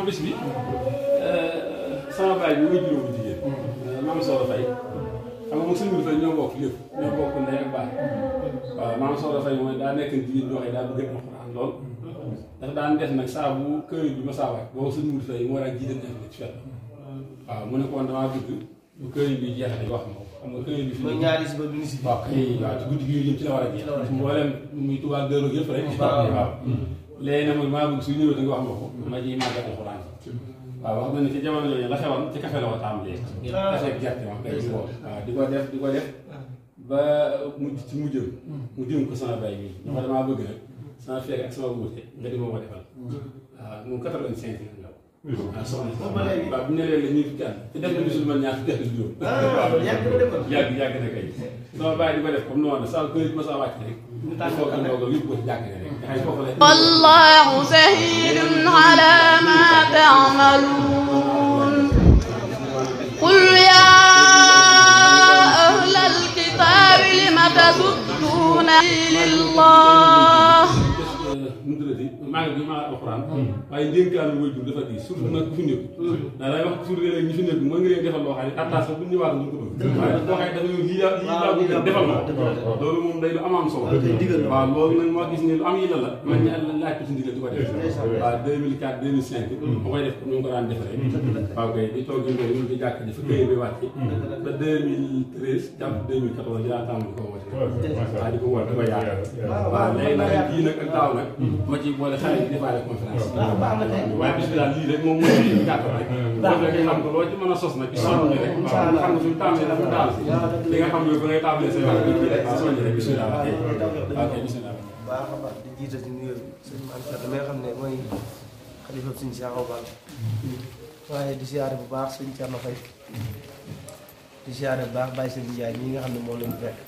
bis bi sama baay bi muy juróom bu jigéen maam Soxna Faye xam nga moom sëñ bi Faye ñoo bokk lépp ñoo bokk ndey ak baay waaw maam Soxna Faye mooy daa nekk jigéen ñoo xam ne daa bëgg alxuraan lool dafa daan def nag saa bu kër bi ma saa waay boobu sëñ bi Faye moo daan jiite nekk ci fet waaw mu ne ko woon damaa bëgg bu kër bi jeexale wax ma ko xam nga kër bi fi mooy ñaari si ba bi si waaw kay waaw ci guddi gi jëm ci la war a jeex mboolem muy tubaab dëroog yëpp rek waaw léegi nag maa bëgg su ñëwee da nga wax ma ko ma ji màggal alxuraan waaw wax na ne ci jamono jooju la xewoon ci café la ko tàmbalee café ak gerte ma kay waaw di ko def ba mu jëm ko sama bay bi ñu ko damaa bëgg nag sama feeg ak sama wuute nga di ma ko defal waaw moom 85 la waaw soxna waaw bu ñu nee léegi ñu fi ànd te def na bisul man ñaar fi gerte juróom waaw yàgg na kay sama bàyyi di ko def comme noonu saa ko ma saa wàcc rek foog a ndogal yëpp ko jàkk ne rek xay foofu la wallahu shahidun ala ma ta'malun qul ya ahlal kitabi lima tasudduna lillah maa ngi alxuraan waaye ndénkaanu way jur dafa di surtout nag ku fi nekk ndax day wax surtout léegi ñi fi nekk mën nga leen defal loo xam ne attache sax bu ñu waat ñu ko bëgg waaye boo xam ne dafa ñëw lii laa bëgg defal ma loolu moom day lu am solo waaw loolu nag moo gis ne lu am yi la man ñi laaj ko si ndigal di ko def waaw 2004 2005 ba koy def ñu ngi ko daan defaree waaw kay di toog ñu ñu ci jàkk ji fa këy bi wàcc ba 2013 jàpp 2014 yaa tàmm di ko woote waaw di ko woote di ko yaakaar waaw léegi nag kii nag ak daaw nag ma ci boole xale yi defaale conférence waaye bis bi daal lii rek moom mooy lii gàttal rek boo fekkee xam ko loo ci mën a sos nag ci soññi rek waaw xam nga suñu tàmbalee dafa daal si li nga xam ne ba ngay tàmbalee say wax kii rek waaw soññi rek bismillah waaw kay bismillah baax a baax di jiital ci nuyoo bi sëñ Mame Thierno mi nga xam ne mooy xalifa sëñ Cheikh Awa Balla waaye di siyaare bu baax sëñ Thierno Faye di siyaare bu baax Baye Sëñ Ndiaye ñi nga xam ne moom lañu fekk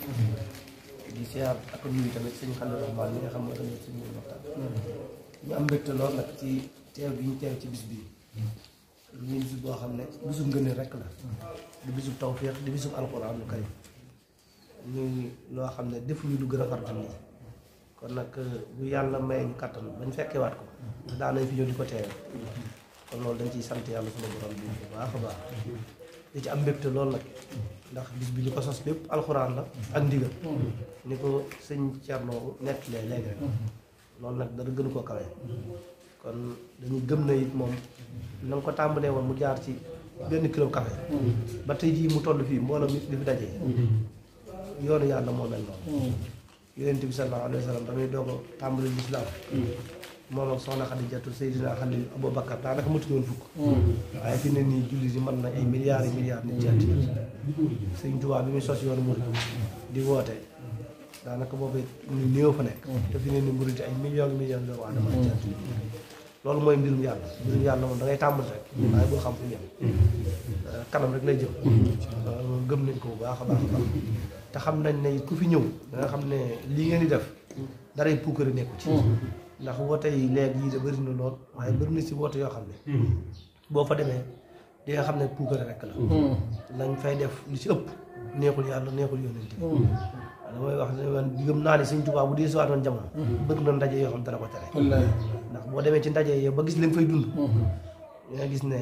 di siyaar ak nuyu tamit sëñ Xalifa Rahmaan mi nga xam ne tamit sëñ waxtaan ñu am mbégte lool nag ci teew bi ñu teew ci bis bii ñu bis boo xam ne bisub ngëneel rek la di bisub tawféex di bisub alxuraan lu karim ñuy loo xam ne defuñu lu gën a farata nii kon nag bu yàlla may ñu kattan bañ fekkewaat ko daan nañ fi ñëw di ko teew kon loolu dañ ciy sant yàlla sunu borom bi bu baax a baax di ci am mbégte lool nag ndax bis bi li ko sos lépp alxuraan la ak ndigal ni ko sëñ Thierno nettalee léegi rek loolu nag dara gënu koo kawe kon dañu gëm na it moom na nga ko tàmbalee woon mu jaar ci benn kilo café ba tey jii mu toll fii mbooloo mi di fi dajee yoonu yàlla moo mel noonu yonent bi sallallahu alayhi wa sallam damay doog a tàmbali lislaam moom ak soxna Xadijatu Seydina Xalil Abubakar daanaka matuñu woon fukk waaye fi ne nii jullit yi mën na ay milliards yi milliards nit ci àddina Sëñ Tuubaa bi muy sos yoonu murid di woote daanaka boobu ñu néew fa nekk te fi ne nii murid ay millions doomu aadama ci àddina loolu mooy mbirum yàlla moom da ngay tàmbali rek waaye bul xam fu ñem kanam rek lay jëm loolu moom gëm nañ ko bu baax a baax a baax te xam nañ ne ku fi ñëw da nga xam ne lii ngeen di def daray puukare nekku ci ndax woote yi léegi yii de bëri na lool waaye bëri na si woote yoo xam ne boo fa demee di nga xam ne puukare rek la lañ fay def lu ci ëpp neexul yàlla neexul yónnent damay wax ne man gëm naa ne Sëñ Tuubaa bu dee si waatoon jamono bëgg na ndaje yoo xam dana ko tere ndax boo demee ci ndaje yi ba gis li nga fay dund nga gis ne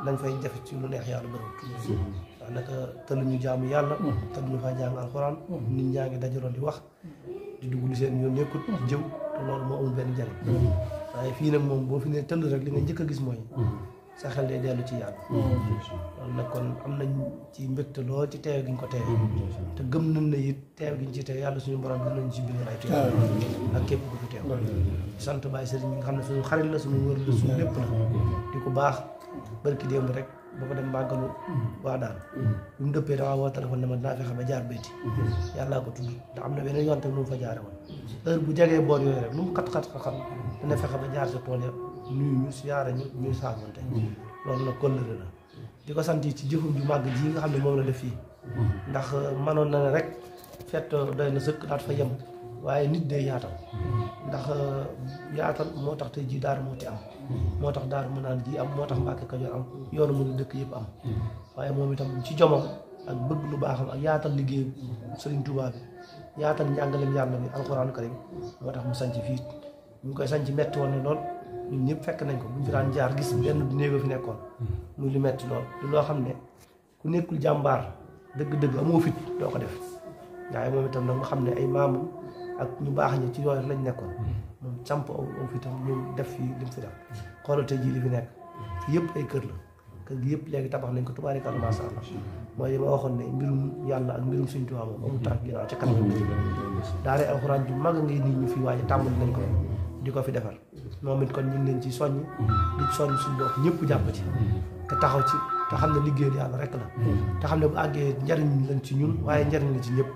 lañ fay def ci lu neex yàlla bëriwul ndax naka tëluñu jaamu yàlla tëluñu faa jàng alxuraan nit ñaa ngi dajaloo di wax di dugg lu seen yoon nekkut di jëw te loolu moo amul benn njariñ waaye fii nag moom boo fi ne tëll rek li nga njëkk a gis mooy sa xel day dellu ci yàlla loolu nag kon am nañ ci mbégte lool ci teew gi ñu ko teew te gëm nañ ne it teew gi ñu ci teew yàlla suñu borom dinañ ci bind ay teew ak képp ku fi teew sant Baye Sëriñ mi nga xam ne suñu xarit la suñu wër la suñu lépp la di ko baax barki démb rek ba ko dem màggalu waa daan bi mu dëppee damaa woo téléphone ne ma dinaa fexe ba jaar béyti yàllaa ko tudd te am na beneen yoon te nu mu fa jaare woon heure bu jegee boor yooyu rek lu mu xat-xat xam dina fexe ba jaar sa tool ya nuyu ñu siyaare ñu ñuy saafante loolu nag kóllëre la di ko sant ci jëfum ju màgg ji nga xam ne moom la def fii ndax manoon na ne rek fett doy na sëkk daat fa yem waaye nit day yaatal ndax yaatal moo tax tey jii Daaru Muxti am moo tax Daaru Manaan ji am moo tax Mbàkke Kajoor am yoonu mu dëkk yëpp am waaye moom itam ci jomam ak bëgg lu baaxam ak yaatal liggéey Sëriñ Tuubaa bi yaatal njàngaleem yàlla bi alxuraanu karim moo tax mu sanc fii ñu ngi koy sanc metti woon ne lool ñun ñëpp fekk nañ ko buñ fi daan jaar gis benn du néego fi nekkoon muy lu metti lool lu loo xam ne ku nekkul jàmbaar dëgg-dëgg amoo fit doo ko def waaye moom itam nag nga xam ne ay maamam ak ñu baax ñi ci yooyu lañ nekkoon moom samp aw fitam ñu def fii li mu fi def xoolal tey jii li fi nekk fii yëpp ay kër la kër gi yëpp léegi tabax nañ ko tubaarikàlla macha allah mooy li ma waxoon ne mbirum yàlla ak mbirum Sëñ Tuubaa moom amul tànk ginnaaw ca kanam daara alxuraan ju mag ngi nii ñu fi waaye tàmbali nañ ko di ko fi defar moom it kon ñu ngi leen ci soññ di soññ suñu bopp ñëpp jàpp ci te taxaw ci te xam ne liggéeyal yàlla rek la te xam ne bu àggee njariñ lañ ci ñun waaye njariñ la ci ñëpp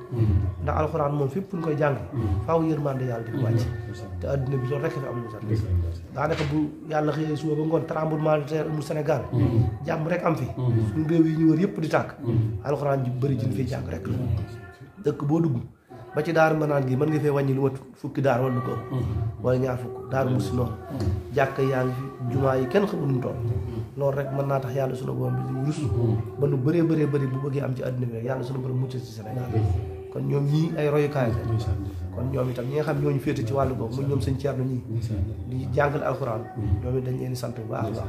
ndax alxuraan moom fépp fu ñu koy jàng faaw yërmande yàlla di ko wàcc te adduna bi loolu rek fi am lu sax daanaka bu yàlla xëyee suba ba ngoon tremblement de terre amul Sénégal jàmm rek am fi suñu réew yi ñu wër yëpp di tàkk alxuraan ji bëri ji ñu fiy jàng rek la dëkk boo dugg ba ci daaru manaan gi mën nga fee wàññi lu mat fukki daar wala lu ko wala ñaar fukk daaru musi noonu jàkk yaa ngi fi jumaa yi kenn xamul nu mu toll loolu rek mën naa tax yàlla sunu borom bi di rus ba lu bëree bëri bu bëggee am ci àdduna bi rek yàlla sunu borom mucc ci Sénégal kon ñoom ñii ay royukaay la kon ñoom itam ñi nga xam ñooñu féete ci wàllu boobu mu ñoom sëñ Thierno ñii di jàngal alxuraan ñoom it dañ leen di sant bu baax a baax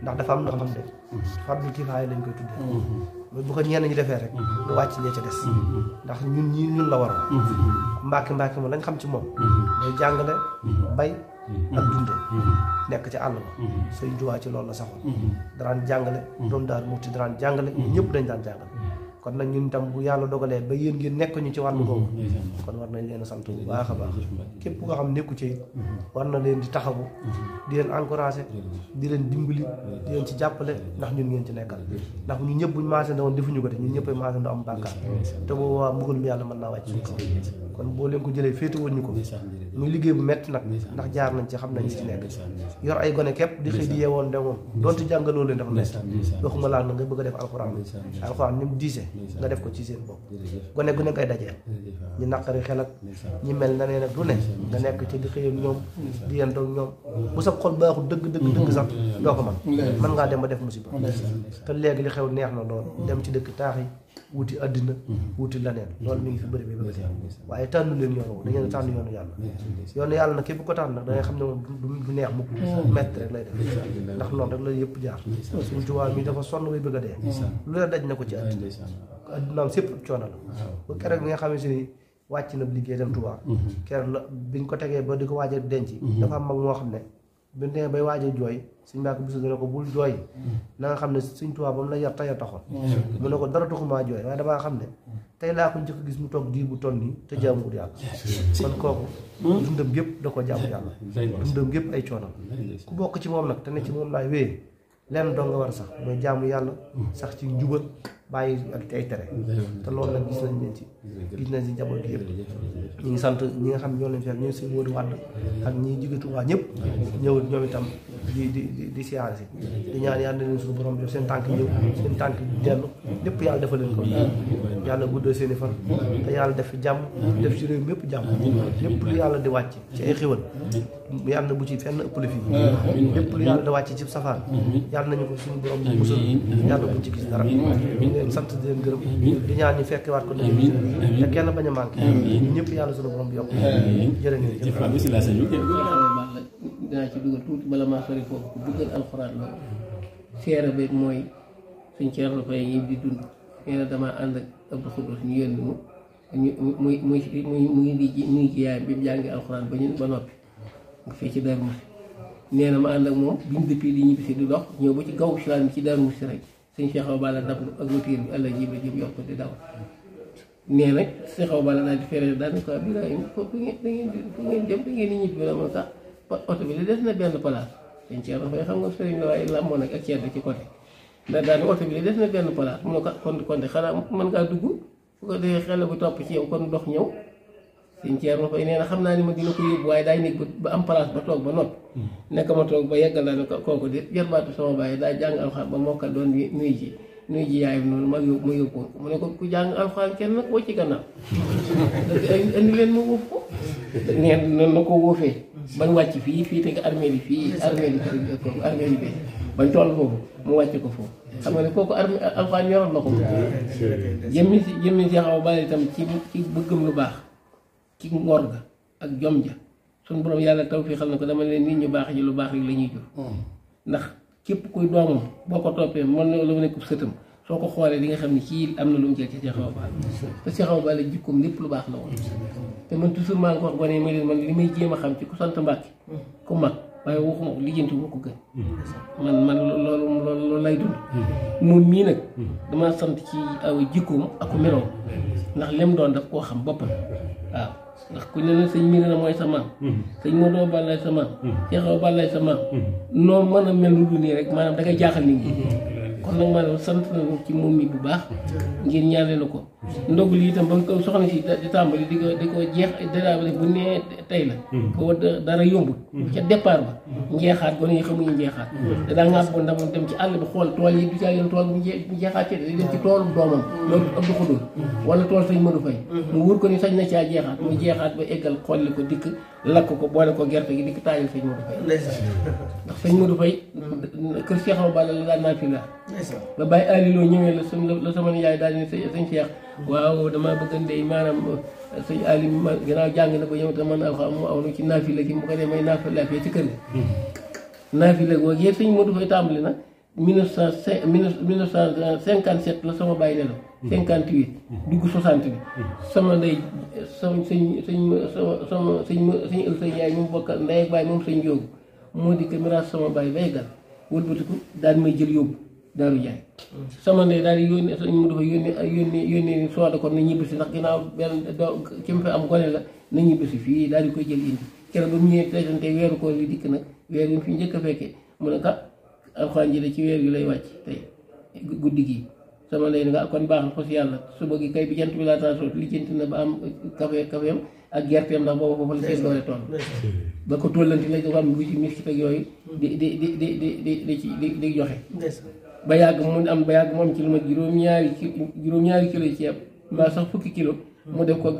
ndax dafa am loo xam ne fardu kifaaya lañ koy tuddee mooy bu ko ñenn ñi defee rek nga wàcc ñee ca des ndax ñun la waroon mbàkke moom lañ xam ci moom mooy jàngale bay ak dunde nekk ci àll ba Sëñ Tuubaa ci loolu la saxoon daraan jàngale doom daal muti daraan jàngale ñëpp dañ daan jàngale kon nag ñun tam bu yàlla dogalee ba yéen ngeen nekk ñu ci wàllu googu kon war nañ leen a sant bu baax a baax képp koo xam nekku ci war na leen di taxawu di leen encouragé di leen dimbali di leen ci jàppale ndax ñun ngeen ci nekkal ndax ñun ñëpp buñ maasee woon defuñu ko de ñun ñëpp ay maasee am bàkkaar te boobu waa mbugalum yàlla mën naa wàcc suñu kaw kon boo leen ko jëlee féete woon ñu ko muy liggéey bu metti nag ndax jaar nañ ci xam nañ ci nekk yor ay gone képp di xëy di yeewoon demoon doonte jàngaloo leen dafa metti waxuma laa na nga bëgg a def alxuraan ni mu diise nga def ko ci seen bopp gone gu ne ngay dajee ñu naqari xel ak ñi mel na nee nag du ne nga nekk ci di xëy ak ñoom di yendoog ñoom bu sa xol baaxul dëgg sax doo ko mën ngaa dem ba def musiba te léegi li xew neex na lool dem ci dëkk taax yi wuti àddina wuti laneen loolu mi ngi fi bëri bi bëgg waaye tànnu leen yoon woowu da ngeen tànn yoonu yàlla nag képp ko tànn nag da ngay xam ne moom du neex mukk metti rek lay def ndax noonu rek la yëpp jaar suñu Tuubaa mi dafa sonn bay bëgg a dee lu la daj na ko ci àddinaam sépp coono la ba keroog bi nga xam ne ni wàcc na liggéey dem Tuubaa keroog la biñ ko tegee ba di ko waaj a denc dafa am mag moo xam ne bi nee bay waaj a jooy suñ mbàkk bisu dana ko bul jooy na nga xam ne suñ Tuubaa ba mu la yar tey a taxoon mu ne ko dara taxumaa jooy waaye damaa xam ne tey laa ko njëkk gis mu toog diir bu toll nii te jaamuwul yàlla kon kooku dundam gépp da ko jaamu yàlla dundam gépp ay coono ku bokk ci moom nag te ne ci moom laay wéyee lenn doo nga war a sax mooy jaamu yàlla sax ci njubal bàyyi ak ay tere te loolu nag gis nañ leen ci gis nañ ci njaboot gi yëpp ñu ngi sant ñi nga xam ñoo leen fekk ñoom si Modou Wade ak ñi jóge Tuubaa ñëpp ñëw ñoom itam di siyaare si di ñaan yàlla na leen suñu borom def seen tànk ñëw seen tànk dellu lépp yàlla defal leen ko yàlla guddal seen i fan te yàlla def fi jàmm def ci réew mi yëpp jàmm lépp lu yàlla di wàcc ci ay xéwal yàlla na bu ci fenn ëppale fii lépp lu yàlla di wàcc ci safaan yàlla nañu ko suñu borom bu musal yàlla buñ ci gis dara leen sant di leen gërëm di ñaan ñu fekke waat ko dëgg te kenn bañ a manqué ñëpp yàlla suñu borom bi yokk jërë ngeen jëf dinaa ci dugal tuuti bala maa sori foofu ku duggal alxuraan la seere bi mooy suñ Ceerno Fay yi di dund nee na damaa ànd ak Abdou Khoudous ñu yónni mu ngi ci yaayam bi mu jàngi alxuraan ba noppi nga fee ci Darou Moussi nee na ma ànd ak moom bi mu dëppee di ñibbisi di dox ñëw ba ci gaw silaan bi ci Darou Moussi rek sëñ Cheikh Awa Balla dab ak voiture bi àlla jiba jëm yokk di daw nee nag Cheikh Awa Balla daal di fere daal di ko Birahim fu ngeen jëm da ngeen di ñibbi la ma sax oto bi li des na benn place sëñ Thierno Faye xam nga sëriñ la waaye làmmoon nag ak cedd ci côté ndax daal oto bi li des na benn place mu ne ko kon de xanaa mën ngaa dugg fu ko defee xel bu topp ci yow kon dox ñëw sëñ Thierno Faye nee na xam naa ni ma dina ko yóbbu waaye daay nekk ba am place ba toog ba noppi nekk ma toog ba yeggal naa ne kooku de jarbaatu sama bàyyi daa jàng alxuraan ba mokkal doon nuy ji yaayam noonu ma yóbbu ko mu ne ko ku jàng alxuraan kenn nag woo ci gannaaw indi leen ma wóof ko neen noonu na ko wóofee bañ wàcc fii te armée bi fii armée bi bañ toll foofu mu wàcc ko foofu xam nga ne kooku alxuraan ñoroon na ko jëmmi Cheikh Awa Balla itam ci bëggam lu baax ci ngor ga ak jom ja suñu borom yàlla tawfiixal na ko dama leen nit ñu baax ñi lu baax rek la ñuy jur ndax képp kuy doomam boo ko toppee mën na la ma nekk sëtam soo ko xoolee di nga xam ne kii am na lu mu jël ci Cheikh Awa Balla te Cheikh Awa Balla jikkoom lépp lu baax la woon te man toujours maa ngi ko wax gone ma leen man li may jéem a xam ci ku sant Mbàkke ku mag waaye waxuma ko lijjanti moo ko gën man loolu lay dund moom mii nag dama sant ci aw jikkoom ak ku meloom ndax lem doon daf koo xam boppam waaw ndax ku ne la sëñ Mirina mooy sa maam sëñ Modou Balla sa maam Cheikh Awa Balla sa maam noo mën a mel lu dul nii rek maanaam da ngay jaaxal nit ñi kon nag maanaam sant nañu ci moom mi bu baax ngir ñaanee na ko ndogu li itam ba mu ko soxna si di tàmbali di ko jeex dara bu nee tey la booba dara yombul ca départ ba njeexaat gone yi xamuñu njeexaat te daa ŋaab bu ndamam dem ci àll bi xool tool yi du caa yoon tool bu njeexaat ci dem ci toolu doomam loolu ab du xudul wala tool sañ Modou Faye mu wóor ko ni sañ na caa jeexaat mu jeexaat ba eggal xolli ko dikk lakk ko boole ko gerte gi dikk taajal sëñ Modou Faye ndax sëñ Modou Faye kër Cheikh Awa Balla la daan naa fi la ba bàyyi aliloo ñëwee la sama yaay daal ni sëñ Cheikh waaw damaa bëgg ndey maanaam sëñ Ali ma gannaaw jàng na ba ñëw te man alxam mu aw na ci naafila gi mu ko dee may naafila fii ci kër gi naafila googu yëpp sëñ Modou Faye tàmbali na 1957 la sama bàyyi nelaw 58 dugg 60 bi sama ndey sama sëñ sëñ yaay ñu bokk ndey ak bàyyi moom sëñ Njóogu moo di ko miraas sama bàyyi baygal wëlbatiku daal may jël yóbbu Daaru Jaay sama ndey daal di yónnee sëñ Modou Faye yónnee ni sooda kon na ñibbisi ndax ginnaaw benn doo ci mu fi am gone la na ñibbisi fii daal di koy jël indi keroog ba mu ñëwee présente weeru koor li dikk nag weer yi fi njëkk a fekkee mu ne ka alxuraan ji de ci weer yu lay wàcc tey guddi gi sama ndey nga kon baax na fas yàlla suba gi kay bi jant bi laa taasoo lijjanti na ba am kafeem ak gerteem ndax boobu foofu la seen doole toll ba ko tollanti la ko am bu ci miskit ak yooyu di joxe ba yàgg mu am ba yàgg moom ci lu ma juróom-ñaari kilo ceeb mbaa sax fukki kilo mu def ko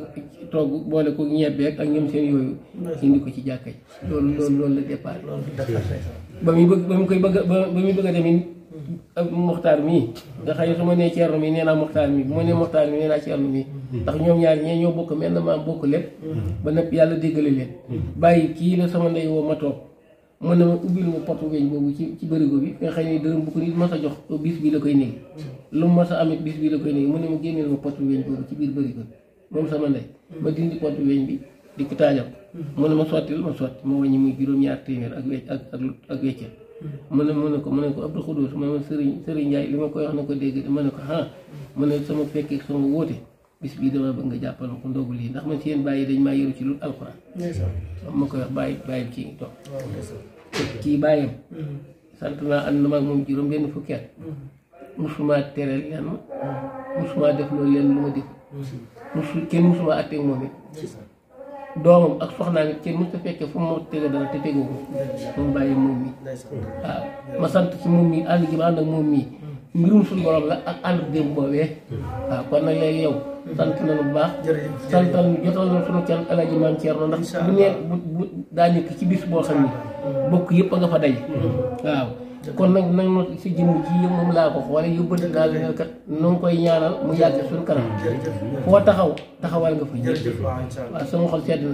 togg boole ko ñebbeek ak ñoom seen yooyu indi ko ci jàkka ji loolu la départ ba muy bëgg a demee Moxtaar mii nga xam ne su ma nee Ceerno mii nee naa Moxtaar mii bu ma nee Moxtaar mii nee naa Ceerno mii ndax ñoom ñaar ñee ñoo bokk mel na maam bokk lépp ba nëpp yàlla déggale leen bàyyi kii la sama ndey woo ma toog mën na ma ubbil ma potu weñ boobu ci bërigo bi nga xam ne dërëm bu ko nit mas a jox bis bi la koy néegi lu mu mas a amit bis bi la koy néegi mu ne ma génneel ma potu weñ boobu ci biir bërigo bi moom sama ndey ma dindi potu weñ bi di ko taajal mu ne ma sottil ma sotti ma wàññi muy juróom-ñaar téeméer ak weccel mu ne ko Abdou Khoudous ma Sëriñ Njaay li ma koy wax na ko dégg ma ne ko mu ne sama fekkee sama wóote bis bii dama bëgg nga jàppal ko ndogu lii ndax man seen bàyyi dañ maa yoru ci lu alxuraan ma koy wax bàyyi kii ngi toog kii bàyyam sant naa ànd na maag moom juróom benn fukki at musuma tereel lenn musuma def loolu lenn lu ma def kenn musuma atteeg moom it doomam ak soxnaa nit kenn musta fekkee fu mu tege dara te tegoo ko moom bàyyi moom mii waaw ma sant ci moom mii ànd gi ma ànd ak moom mii mbirum suñu borom la ak ànd démb boobee waaw kon nag léegi yow sant nañu bu baax santal jotal na suñu can Alaaji Maam Ceerno ndax bu nee bu daa nekk ci bis boo xam ni bokk yëpp a nga fa daje waaw kon nag nag no si jëmm ji yëpp moom laa ko xoole yóbbante naa la ne kat nu ngi koy ñaanal mu yàgg suñu kanam foo taxawal nga fa ñëpp waaw sama xol sedd na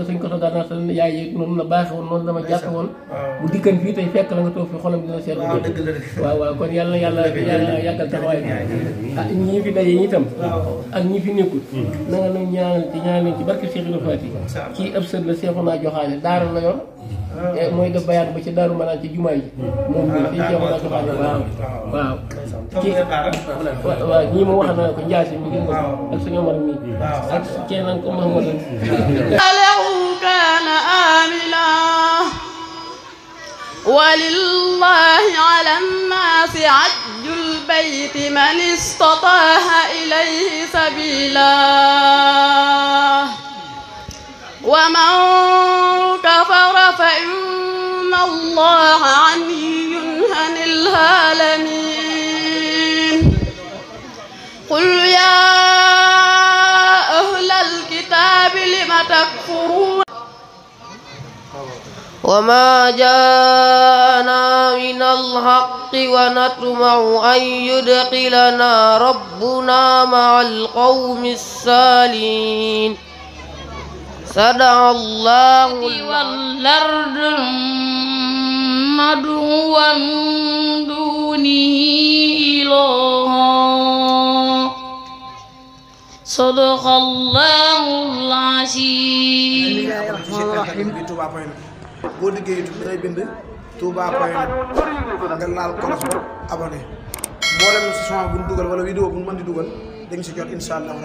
suñ ko so gànnaaw sa yaay yi noonu la baaxe woon noonu dama jàppe woon bu dikkan fii tey fekk la nga toog fi xolam dina sedd waaw kon yàlla yàggal taxawaay bi ñi fi daje itam ak ñi fi nekkul na nga nu ñaanal ci barke Cheikh Ibrahima Fati kii ab sët la seexu naa joxaane daara la yor mooy def bayaan ba ci Daaru Manaan ci jumaa ji moom bi fii seexu naa joxaane waaw kii waaw ñii ma wax na ko Njaasi mi gën nga ak suñu Omar mi ak keneen ko Mahamadu كان آمنا ولله على الناس عج البيت من استطاع إليه سبيلا ومن كفر فإن الله غني عن العالمين قل يا أهل الكتاب لم تكفرون وما جاءنا من الحق ونطمع أن يدخلنا ربنا مع القوم الصالحين صدق الله والأرض مدعوا من دونه إلها صدق الله العظيم. boo liggéey YouTube dangay bind touba.net nga laal kolos ba abonné mboolem son bu ñu dugal wala vidéo bu ñu mën di dugal dañ si jot incha allah.